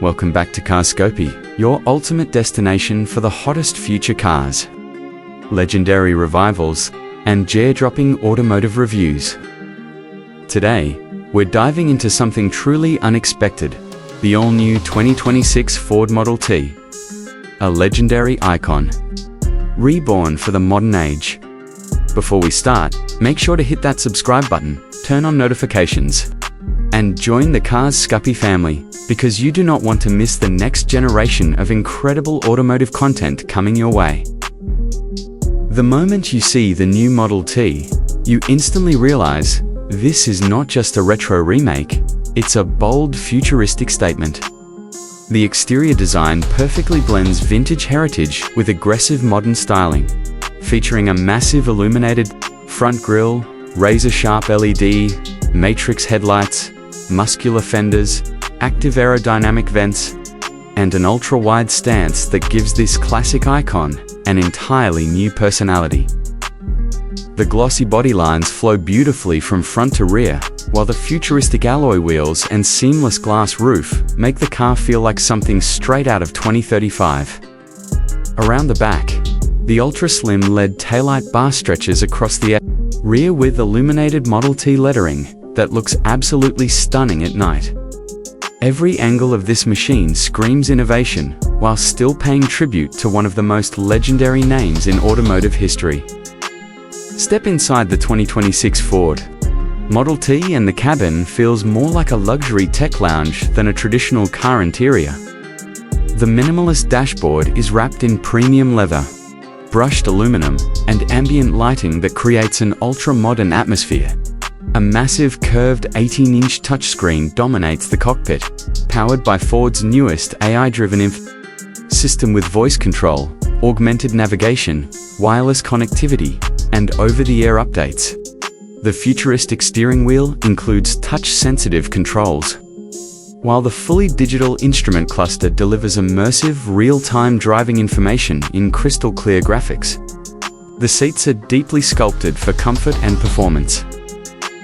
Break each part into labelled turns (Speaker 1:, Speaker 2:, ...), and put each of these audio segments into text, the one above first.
Speaker 1: Welcome back to CarsScopy, your ultimate destination for the hottest future cars, legendary revivals, and jaw-dropping automotive reviews. Today, we're diving into something truly unexpected, the all-new 2026 Ford Model T, a legendary icon, reborn for the modern age. Before we start, make sure to hit that subscribe button, turn on notifications, and join the CarsScopy family, because you do not want to miss the next generation of incredible automotive content coming your way. The moment you see the new Model T, you instantly realize this is not just a retro remake, it's a bold, futuristic statement. The exterior design perfectly blends vintage heritage with aggressive modern styling, featuring a massive illuminated front grille, razor-sharp LED, matrix headlights, muscular fenders, active aerodynamic vents, and an ultra-wide stance that gives this classic icon an entirely new personality. The glossy body lines flow beautifully from front to rear, while the futuristic alloy wheels and seamless glass roof make the car feel like something straight out of 2035. Around the back, the ultra-slim LED taillight bar stretches across the rear with illuminated Model T lettering that looks absolutely stunning at night. Every angle of this machine screams innovation, while still paying tribute to one of the most legendary names in automotive history. Step inside the 2026 Ford Model T and the cabin feels more like a luxury tech lounge than a traditional car interior. The minimalist dashboard is wrapped in premium leather, brushed aluminum, and ambient lighting that creates an ultra-modern atmosphere. A massive curved 18-inch touchscreen dominates the cockpit, powered by Ford's newest AI-driven system with voice control, augmented navigation, wireless connectivity, and over-the-air updates. The futuristic steering wheel includes touch-sensitive controls, while the fully digital instrument cluster delivers immersive, real-time driving information in crystal-clear graphics. The seats are deeply sculpted for comfort and performance,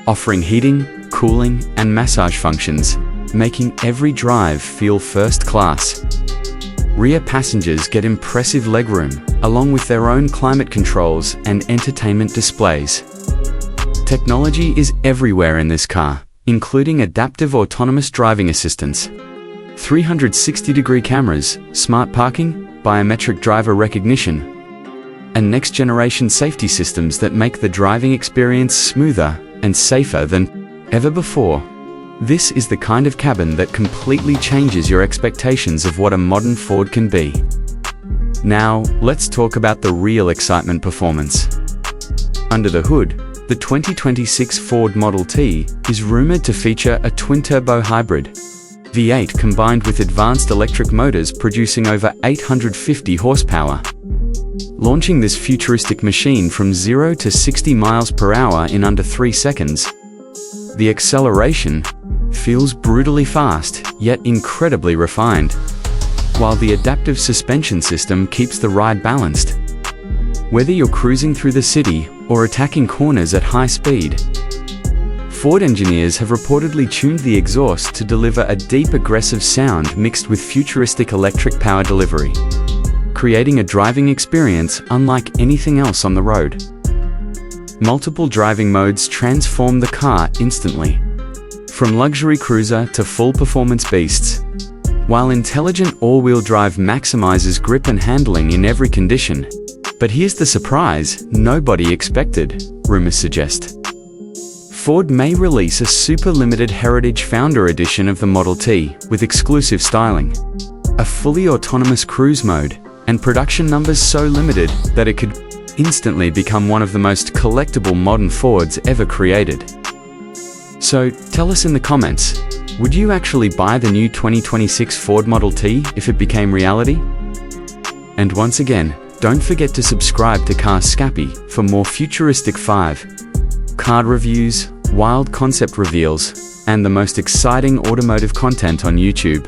Speaker 1: offering heating, cooling, and massage functions, making every drive feel first class. Rear passengers get impressive legroom, along with their own climate controls and entertainment displays. Technology is everywhere in this car, including adaptive autonomous driving assistance, 360-degree cameras, smart parking, biometric driver recognition, and next-generation safety systems that make the driving experience smoother and safer than ever before. This is the kind of cabin that completely changes your expectations of what a modern Ford can be. Now, let's talk about the real excitement performance. Under the hood, the 2026 Ford Model T is rumored to feature a twin-turbo hybrid V8 combined with advanced electric motors producing over 850 horsepower. Launching this futuristic machine from 0 to 60 miles per hour in under 3 seconds, the acceleration feels brutally fast, yet incredibly refined, while the adaptive suspension system keeps the ride balanced. Whether you're cruising through the city or attacking corners at high speed, Ford engineers have reportedly tuned the exhaust to deliver a deep, aggressive sound mixed with futuristic electric power delivery, creating a driving experience unlike anything else on the road. Multiple driving modes transform the car instantly, from luxury cruiser to full performance beasts, while intelligent all-wheel drive maximizes grip and handling in every condition. But here's the surprise nobody expected, rumors suggest. Ford may release a super limited Heritage Founder Edition of the Model T with exclusive styling, a fully autonomous cruise mode, and production numbers so limited that it could instantly become one of the most collectible modern Fords ever created. So tell us in the comments, would you actually buy the new 2026 Ford Model T if it became reality? And once again, don't forget to subscribe to CarsScopy for more futuristic car reviews, wild concept reveals, and the most exciting automotive content on YouTube.